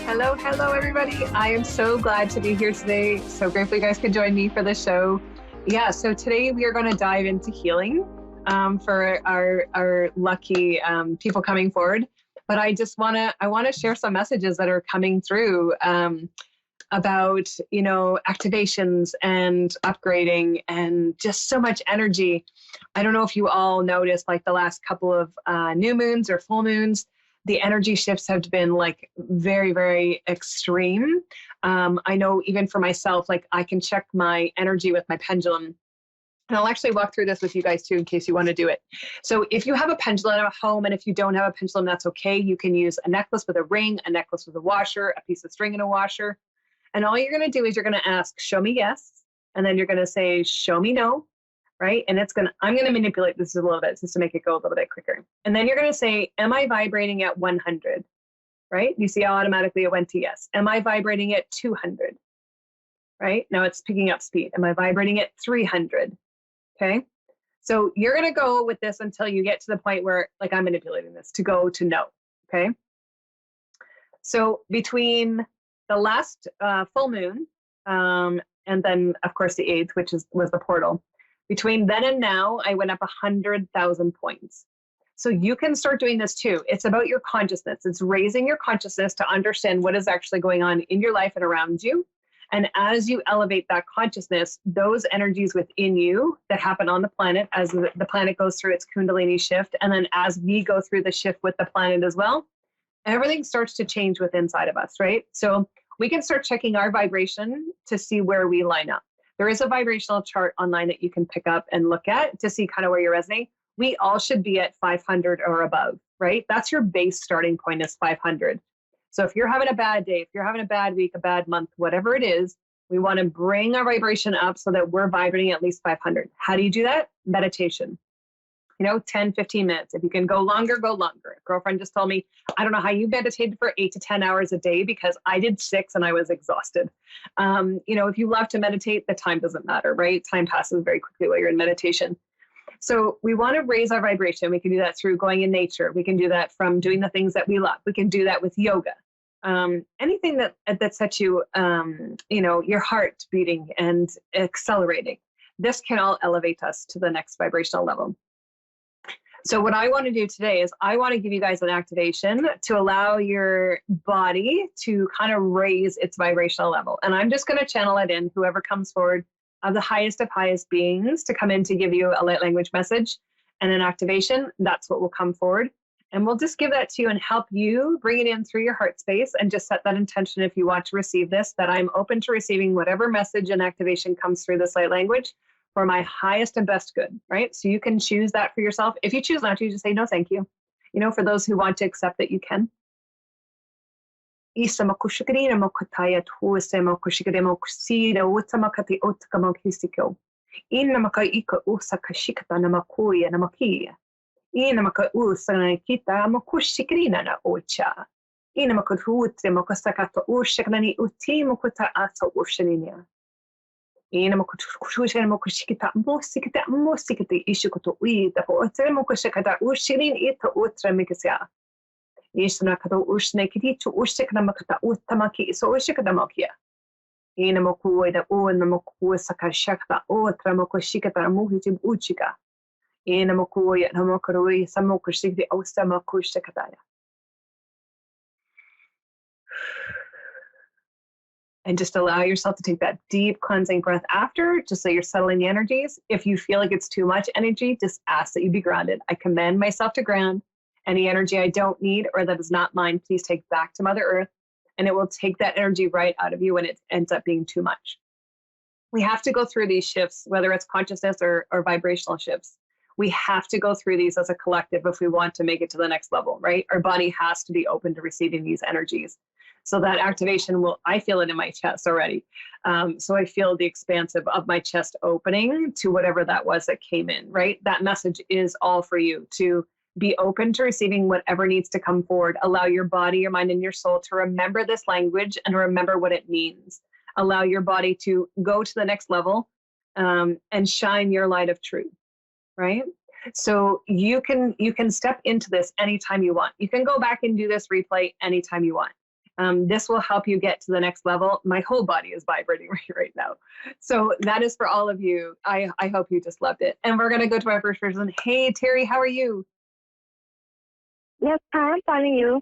Hello, hello, everybody. I am so glad to be here today. So grateful you guys could join me for the show. Yeah, so today we are going to dive into healing for our lucky people coming forward. But I just want to share some messages that are coming through about, activations and upgrading and just so much energy. I don't know if you all noticed, like the last couple of new moons or full moons, the energy shifts have been like very, very extreme. I know even for myself, like I can check my energy with my pendulum. And I'll actually walk through this with you guys too, in case you want to do it. So if you have a pendulum at home, and if you don't have a pendulum, that's okay. You can use a necklace with a ring, a necklace with a washer, a piece of string and a washer. And all you're going to do is you're going to ask, show me yes. And then you're going to say, show me no. Right. And I'm going to manipulate this a little bit just to make it go a little bit quicker. And then you're going to say, am I vibrating at 100? Right. You see how automatically it went to yes. Am I vibrating at 200? Right. Now it's picking up speed. Am I vibrating at 300? Okay. So you're going to go with this until you get to the point where, like, I'm manipulating this to go to no. Okay. So between the last full moon and then, of course, the 8th, which was the portal, between then and now, I went up 100,000 points. So you can start doing this too. It's about your consciousness. It's raising your consciousness to understand what is actually going on in your life and around you. And as you elevate that consciousness, those energies within you that happen on the planet, as the planet goes through its Kundalini shift, and then as we go through the shift with the planet as well, everything starts to change within inside of us, right? So we can start checking our vibration to see where we line up. There is a vibrational chart online that you can pick up and look at to see kind of where you resonate. We all should be at 500 or above, right? That's your base starting point is 500. So if you're having a bad day, if you're having a bad week, a bad month, whatever it is, we want to bring our vibration up so that we're vibrating at least 500. How do you do that? Meditation. 10, 15 minutes. If you can go longer, go longer. A girlfriend just told me, I don't know how you meditated for 8 to 10 hours a day because I did 6 and I was exhausted. If you love to meditate, the time doesn't matter, right? Time passes very quickly while you're in meditation. So we want to raise our vibration. We can do that through going in nature. We can do that from doing the things that we love. We can do that with yoga. Anything that sets you, your heart beating and accelerating. This can all elevate us to the next vibrational level. So what I want to do today is I want to give you guys an activation to allow your body to kind of raise its vibrational level. And I'm just going to channel it in, whoever comes forward of the highest of highest beings to come in to give you a light language message and an activation. That's what will come forward. And we'll just give that to you and help you bring it in through your heart space and just set that intention if you want to receive this, that I'm open to receiving whatever message and activation comes through this light language for my highest and best good, right? So you can choose that for yourself. If you choose not to, you just say, no, thank you. For those who want to accept that, you can. Ina makushusha makushikita musikita musikita ishukuto uida po otre makushikata ushirin ita otra mikasya. Ishna kato ushne kitichu ushikna makata utamaki so ushikata makia. Ina makuida una makusaka shakta otra makushikata muhijib uchika. Ina makuya namakurui samokushikti osama kushikataya. And just allow yourself to take that deep cleansing breath after, just so you're settling the energies. If you feel like it's too much energy, just ask that you be grounded. I command myself to ground. Any energy I don't need or that is not mine, please take back to Mother Earth, and it will take that energy right out of you when it ends up being too much. We have to go through these shifts, whether it's consciousness or vibrational shifts. We have to go through these as a collective if we want to make it to the next level, right? Our body has to be open to receiving these energies. So that activation I feel it in my chest already. So I feel the expansive of my chest opening to whatever that was that came in, right? That message is all for you to be open to receiving whatever needs to come forward. Allow your body, your mind, and your soul to remember this language and remember what it means. Allow your body to go to the next level and shine your light of truth, right? So you can step into this anytime you want. You can go back and do this replay anytime you want. This will help you get to the next level. My whole body is vibrating right now. So that is for all of you. I hope you just loved it. And we're going to go to our first person. Hey, Terry, how are you? Yes, I'm finding you.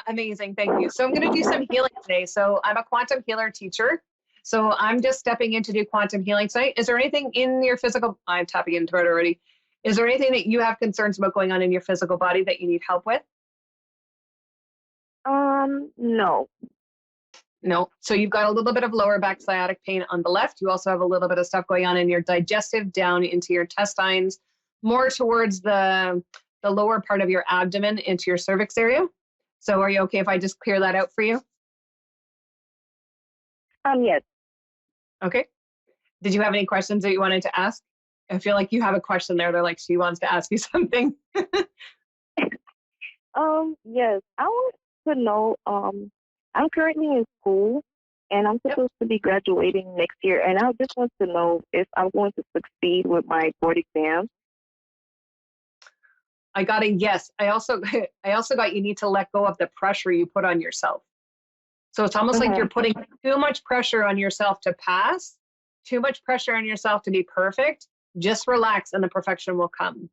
Amazing. Thank you. So I'm going to do some healing today. So I'm a quantum healer teacher. So I'm just stepping in to do quantum healing tonight. Is there anything in your physical, I'm tapping into it already. Is there anything that you have concerns about going on in your physical body that you need help with? No. No. So you've got a little bit of lower back sciatic pain on the left. You also have a little bit of stuff going on in your digestive down into your intestines, more towards the lower part of your abdomen into your cervix area. So are you okay if I just clear that out for you? Yes. Okay. Did you have any questions that you wanted to ask? I feel like you have a question there. They're like, she wants to ask you something. Yes. I want to know, I'm currently in school and I'm supposed to be graduating next year, and I just want to know if I'm going to succeed with my board exam. I got a yes. I also got you need to let go of the pressure you put on yourself. So it's almost like you're putting too much pressure on yourself to pass, too much pressure on yourself to be perfect. Just relax and the perfection will come.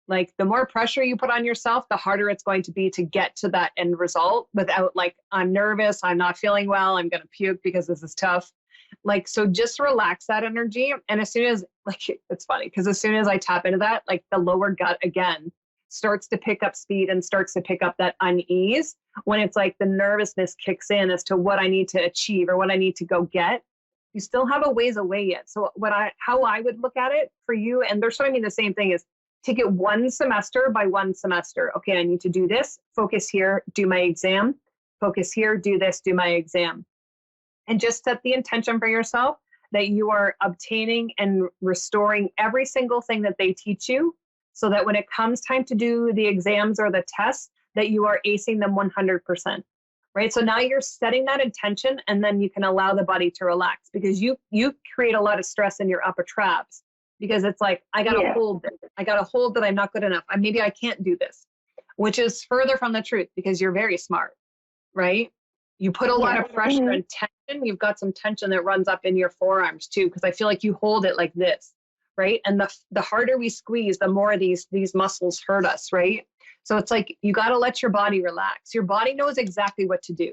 Like the more pressure you put on yourself, the harder it's going to be to get to that end result without like, I'm nervous, I'm not feeling well, I'm going to puke because this is tough. Like, so just relax that energy. And as soon as, like, it's funny because as soon as I tap into that, like the lower gut again starts to pick up speed and starts to pick up that unease when it's like the nervousness kicks in as to what I need to achieve or what I need to go get. You still have a ways away yet. So how I would look at it for you, and they're showing me the same thing, is take it one semester by one semester. Okay, I need to do this, focus here, do my exam, focus here, do this, do my exam. And just set the intention for yourself that you are obtaining and restoring every single thing that they teach you so that when it comes time to do the exams or the tests, that you are acing them 100%. Right? So now you're setting that intention and then you can allow the body to relax because you create a lot of stress in your upper traps because it's like, I got to hold this. I got to hold that I'm not good enough. Maybe I can't do this, which is further from the truth because you're very smart, right? You put a lot of pressure and tension. You've got some tension that runs up in your forearms too, because I feel like you hold it like this, right? And the harder we squeeze, the more these muscles hurt us, right? So it's like you got to let your body relax. Your body knows exactly what to do,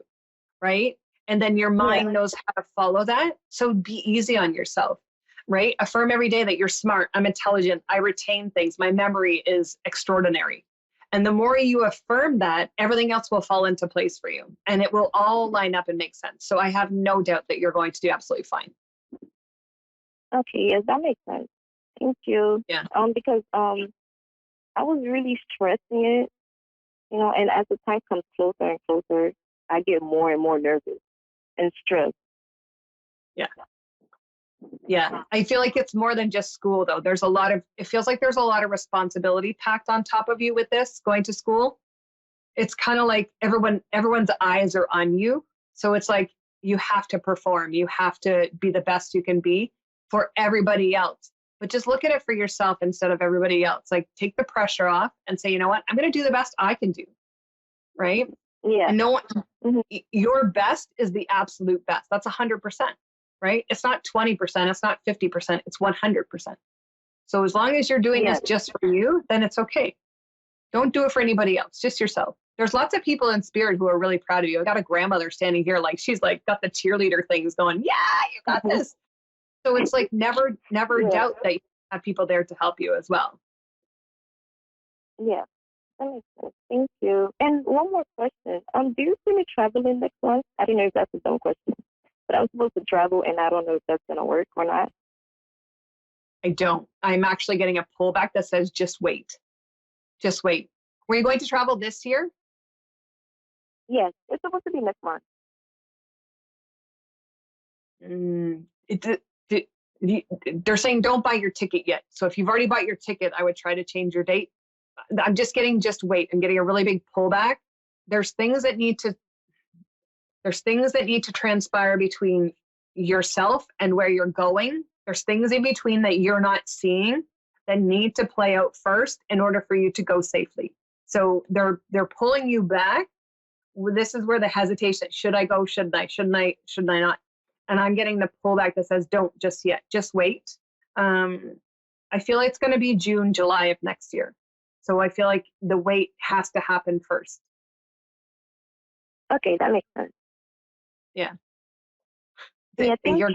right? And then your mind knows how to follow that. So be easy on yourself, right? Affirm every day that you're smart, I'm intelligent, I retain things, my memory is extraordinary. And the more you affirm that, everything else will fall into place for you and it will all line up and make sense. So I have no doubt that you're going to do absolutely fine. Okay, yes, that makes sense. Thank you. Yeah. Because I was really stressing it, and as the time comes closer and closer, I get more and more nervous and stressed. Yeah. Yeah. I feel like it's more than just school though. It feels like there's a lot of responsibility packed on top of you with this going to school. It's kind of like everyone's eyes are on you. So it's like you have to perform. You have to be the best you can be for everybody else. But just look at it for yourself instead of everybody else. Like take the pressure off and say, you know what? I'm going to do the best I can do. Right? Yeah. And no one, your best is the absolute best. That's 100%. Right? It's not 20%. It's not 50%. It's 100%. So as long as you're doing this just for you, then it's okay. Don't do it for anybody else, just yourself. There's lots of people in spirit who are really proud of you. I got a grandmother standing here, like she's like got the cheerleader things going. Yeah, you got this. So it's like never doubt that you have people there to help you as well. Yeah, that makes sense. Thank you. And one more question. Do you see me traveling next month? I don't know if that's a dumb question, but I'm supposed to travel, and I don't know if that's gonna work or not. I don't. I'm actually getting a pullback that says just wait. Just wait. Were you going to travel this year? Yes, it's supposed to be next month. They're saying don't buy your ticket yet. So if you've already bought your ticket, I would try to change your date. I'm just wait. I'm getting a really big pullback. There's things that need to transpire between yourself and where you're going. There's things in between that you're not seeing that need to play out first in order for you to go safely. So they're pulling you back this is where the hesitation, should I go? Shouldn't I? Shouldn't I not? And I'm getting the pullback that says, don't just yet, just wait. I feel like it's going to be June, July of next year. So I feel like the wait has to happen first. Okay, that makes sense. Yeah. Yeah, thank you.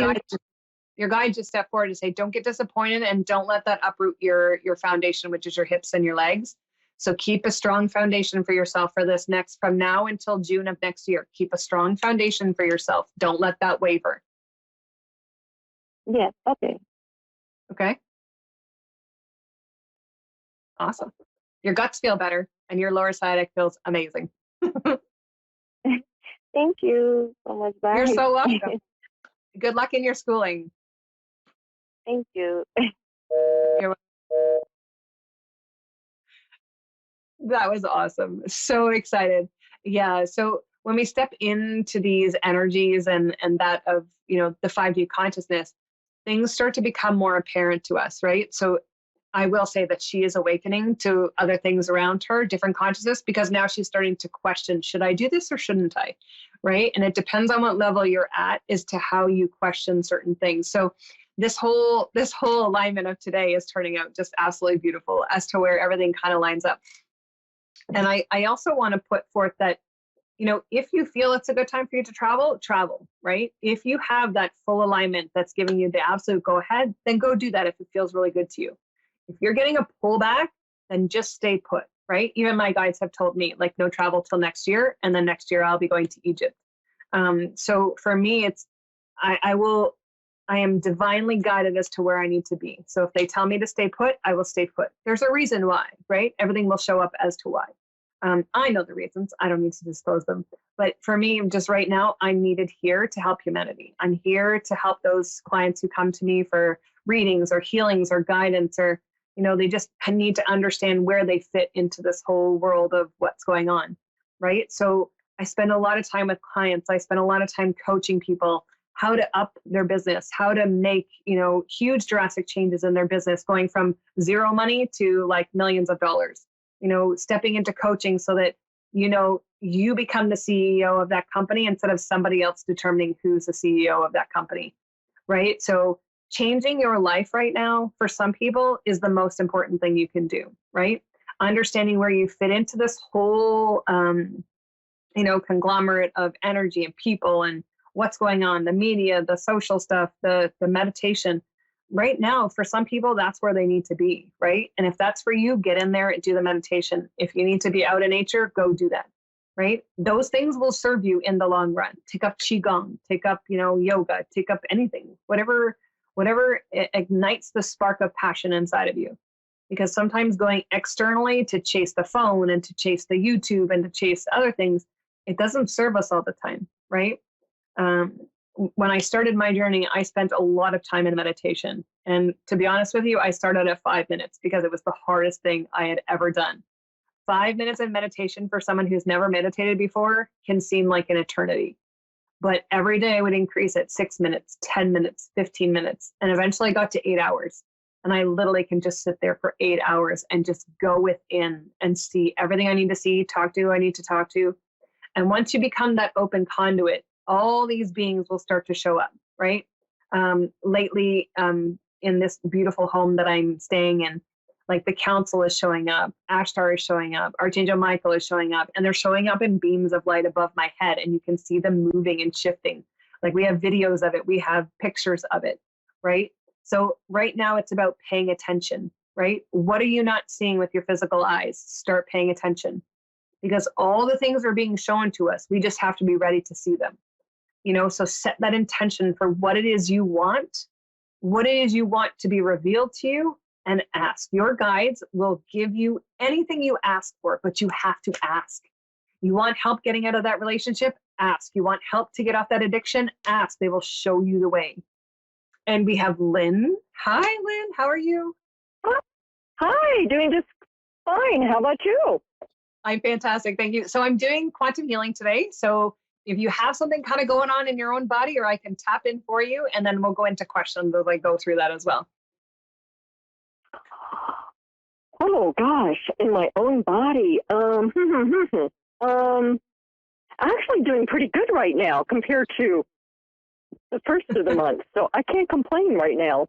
Your guide just stepped forward to say, don't get disappointed and don't let that uproot your foundation, which is your hips and your legs. So keep a strong foundation for yourself for this next, from now until June of next year. Keep a strong foundation for yourself. Don't let that waver. Yes, okay. Okay. Awesome. Your guts feel better and your lower sciatic feels amazing. Thank you so much. Bye. You're so welcome. Good luck in your schooling. Thank you. You're That was awesome. So excited. Yeah. So when we step into these energies and that of, the 5D consciousness, things start to become more apparent to us, right? So I will say that she is awakening to other things around her, different consciousness, because now she's starting to question, should I do this or shouldn't I? Right. And it depends on what level you're at as to how you question certain things. So this whole alignment of today is turning out just absolutely beautiful as to where everything kind of lines up. And I also want to put forth that, if you feel it's a good time for you to travel, right? If you have that full alignment that's giving you the absolute go ahead, then go do that if it feels really good to you. If you're getting a pullback, then just stay put, right? Even my guides have told me, like, no travel till next year. And then next year I'll be going to Egypt. So for me, I am divinely guided as to where I need to be. So if they tell me to stay put, I will stay put. There's a reason why, right? Everything will show up as to why. I know the reasons. I don't need to disclose them. But for me, just right now, I'm needed here to help humanity. I'm here to help those clients who come to me for readings or healings or guidance, or, they just need to understand where they fit into this whole world of what's going on, right? So I spend a lot of time with clients. I spend a lot of time coaching people how to up their business, how to make, huge drastic changes in their business, going from zero money to like millions of dollars, stepping into coaching so that, you become the CEO of that company instead of somebody else determining who's the CEO of that company, right? So changing your life right now for some people is the most important thing you can do, right? Understanding where you fit into this whole, conglomerate of energy and people and what's going on, the media, the social stuff, the meditation. Right now, for some people, that's where they need to be, right? And if that's for you, get in there and do the meditation. If you need to be out in nature, go do that, right? Those things will serve you in the long run. Take up qigong, take up, yoga, take up anything, whatever ignites the spark of passion inside of you. Because sometimes going externally to chase the phone and to chase the YouTube and to chase other things, it doesn't serve us all the time, right? When I started my journey, I spent a lot of time in meditation. And to be honest with you, I started at 5 minutes because it was the hardest thing I had ever done. 5 minutes of meditation for someone who's never meditated before can seem like an eternity. But every day I would increase it 6 minutes, 10 minutes, 15 minutes. And eventually I got to 8 hours. And I literally can just sit there for 8 hours and just go within and see everything I need to see, talk to who I need to talk to. And once you become that open conduit, all these beings will start to show up, right? Lately, in this beautiful home that I'm staying in, like the council is showing up, Ashtar is showing up, Archangel Michael is showing up, and they're showing up in beams of light above my head, and you can see them moving and shifting. Like we have videos of it, we have pictures of it, right? So right now it's about paying attention, right? What are you not seeing with your physical eyes? Start paying attention, because all the things are being shown to us. We just have to be ready to see them. So set that intention for what it is you want to be revealed to you, and ask. Your guides will give you anything you ask for, but you have to ask. You want help getting out of that relationship? Ask. You want help to get off that addiction? Ask. They will show you the way. And we have Lynn. Hi, Lynn. How are you? Hi, doing just fine. How about you? I'm fantastic. Thank you. So I'm doing quantum healing today. So if you have something kind of going on in your own body, or I can tap in for you, and then we'll go into questions as I go through that as well. Oh gosh, in my own body. I'm actually doing pretty good right now compared to the first of the month. So I can't complain right now.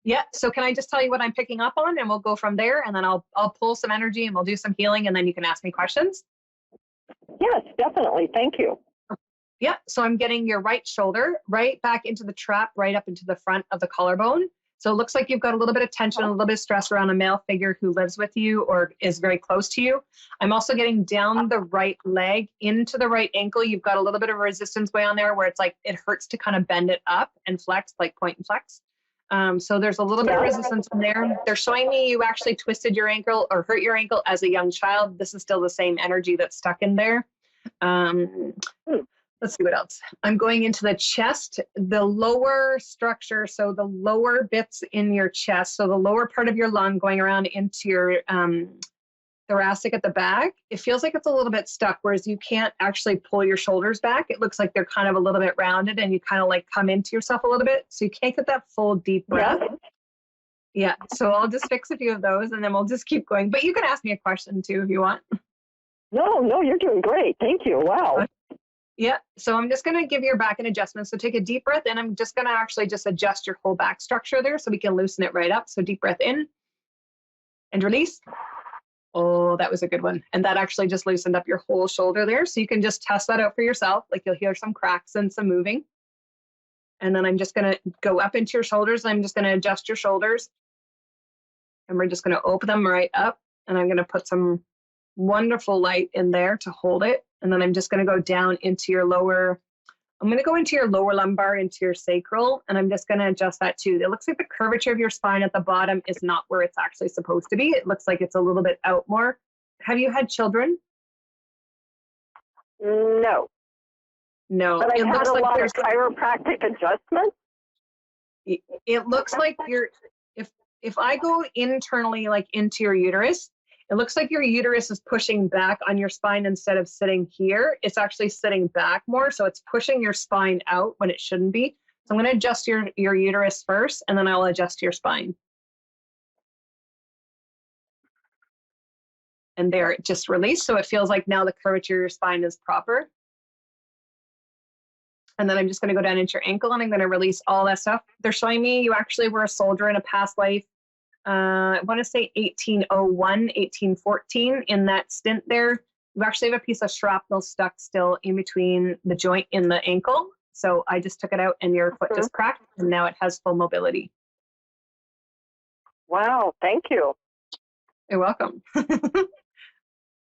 Yeah. So can I just tell you what I'm picking up on, and we'll go from there, and then I'll pull some energy and we'll do some healing, and then you can ask me questions. Yes, definitely. Thank you. Yeah. So I'm getting your right shoulder right back into the trap, right up into the front of the collarbone. So it looks like you've got a little bit of tension, a little bit of stress around a male figure who lives with you or is very close to you. I'm also getting down the right leg into the right ankle. You've got a little bit of resistance going on there where it's like it hurts to kind of bend it up and flex, like point and flex. So there's a little bit of resistance in there. They're showing me you actually twisted your ankle or hurt your ankle as a young child. This is still the same energy that's stuck in there. Let's see what else. I'm going into the chest, the lower structure. So the lower bits in your chest. So the lower part of your lung going around into your thoracic at the back. It feels like it's a little bit stuck, whereas you can't actually pull your shoulders back. It looks like they're kind of a little bit rounded and you kind of like come into yourself a little bit. So you can't get that full deep breath. Yeah. So I'll just fix a few of those and then we'll just keep going. But you can ask me a question too if you want. No, you're doing great. Thank you. Wow. Yeah. So I'm just going to give your back an adjustment. So take a deep breath in. I'm just going to actually just adjust your whole back structure there so we can loosen it right up. So deep breath in and release. Oh, that was a good one. And that actually just loosened up your whole shoulder there. So you can just test that out for yourself. Like you'll hear some cracks and some moving. And then I'm just going to go up into your shoulders. And I'm just going to adjust your shoulders. And we're just going to open them right up. And I'm going to put some wonderful light in there to hold it. And then I'm just going to go down into your lower, I'm going to go into your lower lumbar, into your sacral, and I'm just going to adjust that too. It looks like the curvature of your spine at the bottom is not where it's actually supposed to be. It looks like it's a little bit out more. Have you had children? No. No. But I've had a lot of chiropractic adjustments. It looks like if I go internally, like into your uterus, it looks like your uterus is pushing back on your spine instead of sitting here. It's actually sitting back more. So it's pushing your spine out when it shouldn't be. So I'm going to adjust your uterus first, and then I'll adjust your spine. And there, it just released. So it feels like now the curvature of your spine is proper. And then I'm just going to go down into your ankle, and I'm going to release all that stuff. They're showing me you actually were a soldier in a past life. I want to say 1801, 1814 in that stint there. You actually have a piece of shrapnel stuck still in between the joint in the ankle. So I just took it out and your foot just cracked and now it has full mobility. Wow. Thank you. You're welcome.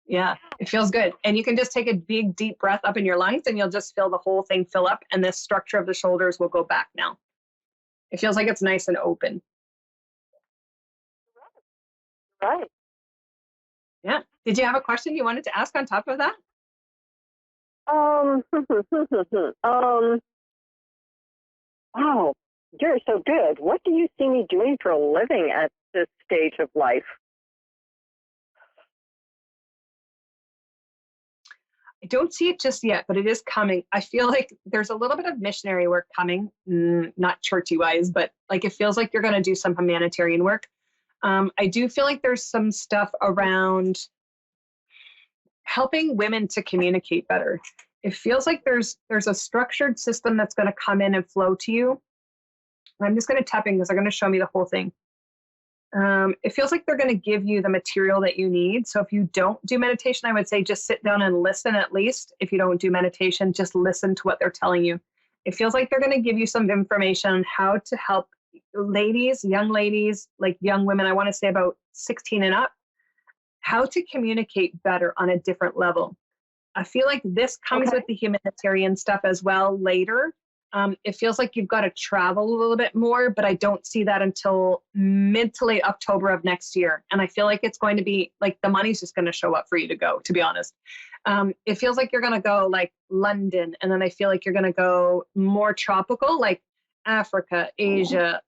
Yeah, it feels good. And you can just take a big, deep breath up in your lungs and you'll just feel the whole thing fill up and this structure of the shoulders will go back now. It feels like it's nice and open. Right. Yeah. Did you have a question you wanted to ask on top of that? Wow, you're so good. What do you see me doing for a living at this stage of life? I don't see it just yet, but it is coming. I feel like there's a little bit of missionary work coming, not churchy wise, but like it feels like you're going to do some humanitarian work. I do feel like there's some stuff around helping women to communicate better. It feels like there's a structured system that's going to come in and flow to you. I'm just going to tap in because they're going to show me the whole thing. It feels like they're going to give you the material that you need. So if you don't do meditation, I would say just sit down and listen at least. If you don't do meditation, just listen to what they're telling you. It feels like they're going to give you some information on how to help ladies, like young women, I want to say about 16 and up, how to communicate better on a different level. I feel like this comes with the humanitarian stuff as well later. It feels like you've got to travel a little bit more, but I don't see that until mid to late October of next year. And I feel like it's going to be like the money's just going to show up for you to go, to be honest. It feels like you're going to go like London. And then I feel like you're going to go more tropical, like Africa, Asia,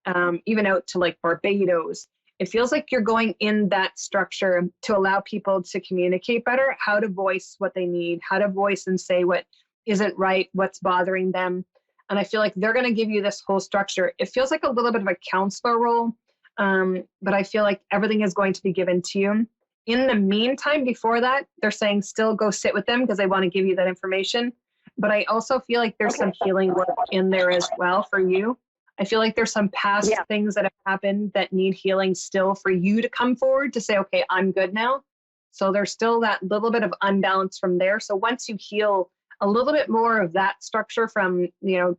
even out to like Barbados. It feels like you're going in that structure to allow people to communicate better, how to voice what they need, how to voice and say what isn't right, what's bothering them. And I feel like they're going to give you this whole structure. It feels like a little bit of a counselor role, but I feel like everything is going to be given to you In the meantime, before that, they're saying still go sit with them because they want to give you that information. But I also feel like there's some healing work in there as well for you. I feel like there's some past things that have happened that need healing still for you to come forward to say, okay, I'm good now. So there's still that little bit of unbalance from there. So once you heal a little bit more of that structure from, you know,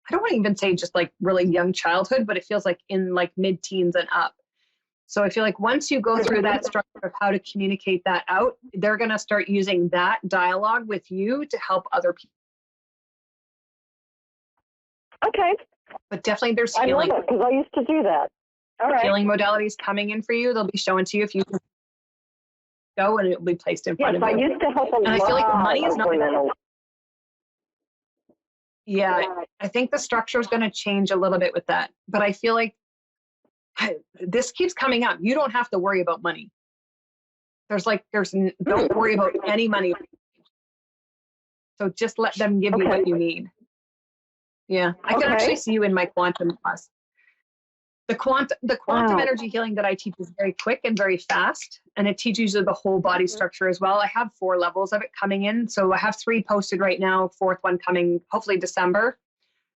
I don't want to even say just like really young childhood, but it feels like in like mid-teens and up. So I feel like once you go through that structure of how to communicate that out, they're going to start using that dialogue with you to help other people. Okay. But definitely there's I healing. love it because I used to do that. All right. Healing modalities coming in for you. They'll be shown to you if you go, and it will be placed in front Yes, of I you. used to help a And I feel like money is of not. women. Yeah, I think the structure is going to change a little bit with that. But I feel like this keeps coming up. You don't have to worry about money. Don't worry about any money. So just let them give you what you need. Yeah, I can actually see you in my quantum class. The quantum energy healing that I teach is very quick and very fast, and it teaches you the whole body structure as well. I have 4 levels of it coming in. So I have 3 posted right now, 4th one coming hopefully December.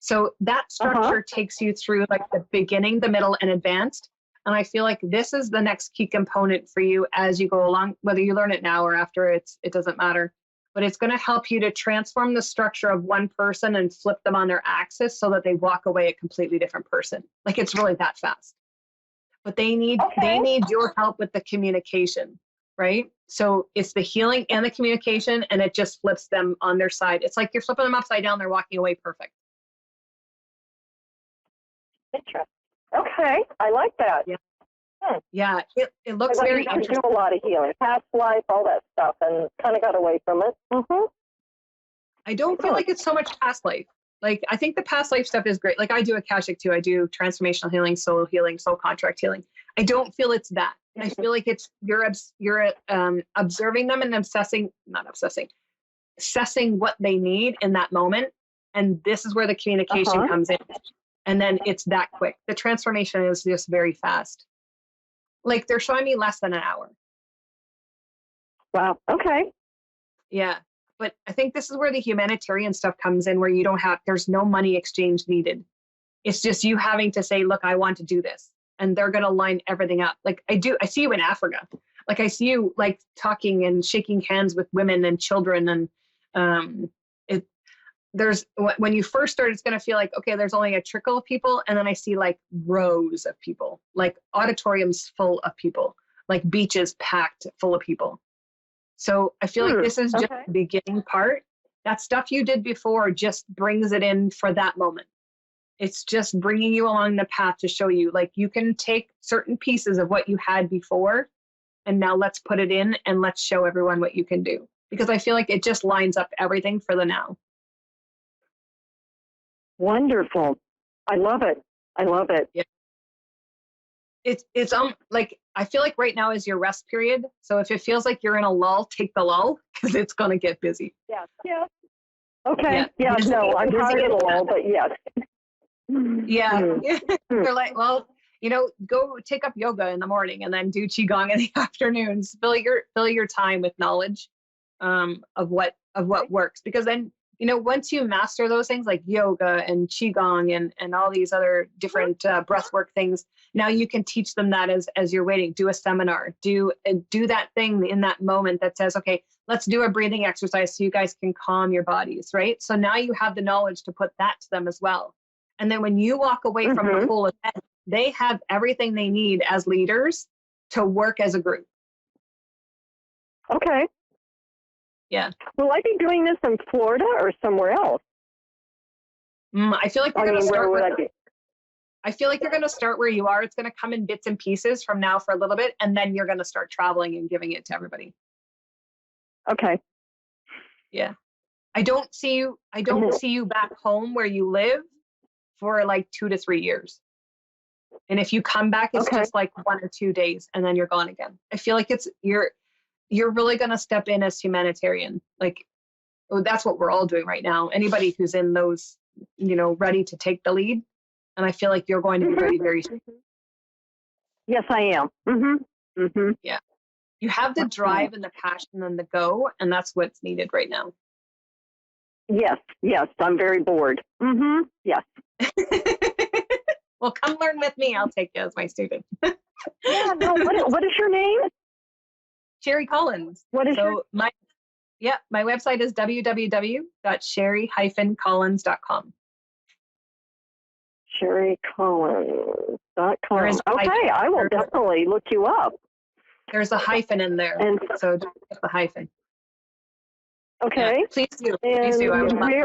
So that structure takes you through like the beginning, the middle, and advanced. And I feel like this is the next key component for you as you go along, whether you learn it now or after, it doesn't matter. But it's going to help you to transform the structure of one person and flip them on their axis so that they walk away a completely different person. Like it's really that fast. But they need your help with the communication, right? So it's the healing and the communication, and it just flips them on their side. It's like you're flipping them upside down, they're walking away perfect. Interesting. Okay, I like that. Yeah. Yeah, it looks very interesting. I do a lot of healing, past life, all that stuff, and kind of got away from it. I don't feel like it's so much past life. Like, I think the past life stuff is great. Like, I do Akashic too. I do transformational healing, soul contract healing. I don't feel it's that. I feel like it's you're observing them and assessing what they need in that moment. And this is where the communication comes in. And then it's that quick. The transformation is just very fast. Like they're showing me less than an hour. Wow. Okay. Yeah. But I think this is where the humanitarian stuff comes in, where there's no money exchange needed. It's just you having to say, look, I want to do this. And they're going to line everything up. Like I see you in Africa. Like I see you like talking and shaking hands with women and children. And when you first start, it's going to feel like, okay, there's only a trickle of people. And then I see like rows of people, like auditoriums full of people, like beaches packed full of people. So I feel like this is just the beginning part. That stuff you did before just brings it in for that moment. It's just bringing you along the path to show you, like, you can take certain pieces of what you had before, and now let's put it in and let's show everyone what you can do. Because I feel like it just lines up everything for the now. Wonderful. I love it. I love it. Yeah. It's like, I feel like right now is your rest period. So if it feels like you're in a lull, take the lull because it's going to get busy. Yeah. Yeah. Okay. Yeah. No, I'm tired of the lull, but yes. Yeah. They're like, well, go take up yoga in the morning and then do qigong in the afternoons. Fill your time with knowledge of what works, because then once you master those things like yoga and qigong and all these other different breathwork things, now you can teach them that as you're waiting. Do a seminar, do that thing in that moment that says, okay, let's do a breathing exercise so you guys can calm your bodies, right? So now you have the knowledge to put that to them as well. And then when you walk away from the whole event, they have everything they need as leaders to work as a group. Okay. Yeah. Will I be doing this in Florida or somewhere else? I feel like you're going to start. I feel like you're going to start where you are. It's going to come in bits and pieces from now for a little bit, and then you're going to start traveling and giving it to everybody. Okay. Yeah. I don't see you back home where you live for like 2 to 3 years. And if you come back, it's just like 1 or 2 days, and then you're gone again. I feel like you're really going to step in as humanitarian. Like, that's what we're all doing right now. Anybody who's in those, ready to take the lead. And I feel like you're going to be very, very soon. Yes, I am. Yeah. You have the drive and the passion and the go, and that's what's needed right now. Yes, I'm very bored. Mm-hmm. Yes. Well, come learn with me. I'll take you as my student. Yeah, no, what is your name? Sheri Collins. What is my website is www.sheri-collins.com. SheriCollins.com. Okay, I will definitely look you up. There's a hyphen in there, so just the hyphen. Okay. Yeah, please do. And Please do.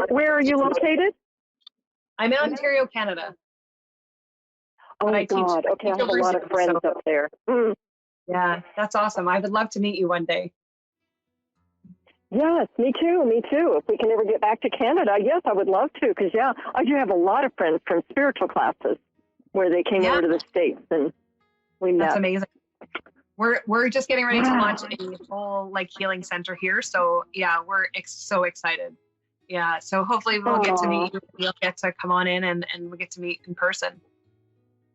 where are you located? I'm in Ontario, Canada. Oh, God. Okay, I have a lot of friends up there. Mm. Yeah, that's awesome. I would love to meet you one day. Yes, me too. If we can ever get back to Canada, yes, I would love to. Because, I do have a lot of friends from spiritual classes where they came over to the States and we met. That's amazing. We're just getting ready to launch a whole healing center here. So yeah, we're so excited. Yeah. So hopefully we'll get to meet you. You'll get to come on in and we'll get to meet in person.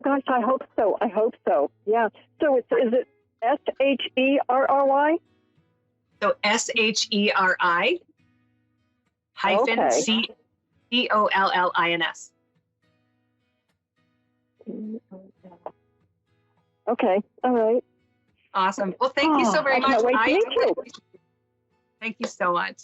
Gosh, I hope so. Yeah. So is it SHERRY? So SHERI hyphen COLLINS. Okay. All right. Awesome. Well, thank you so very much. Wait to meet you. Thank you so much.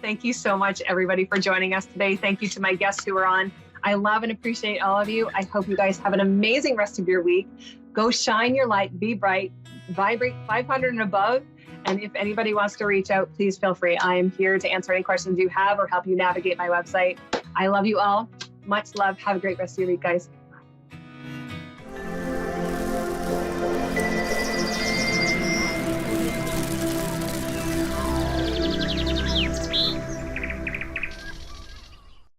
Thank you so much, everybody, for joining us today. Thank you to my guests who are on. I love and appreciate all of you. I hope you guys have an amazing rest of your week. Go shine your light, be bright, vibrate 500 and above. And if anybody wants to reach out, please feel free. I am here to answer any questions you have or help you navigate my website. I love you all. Much love. Have a great rest of your week, guys.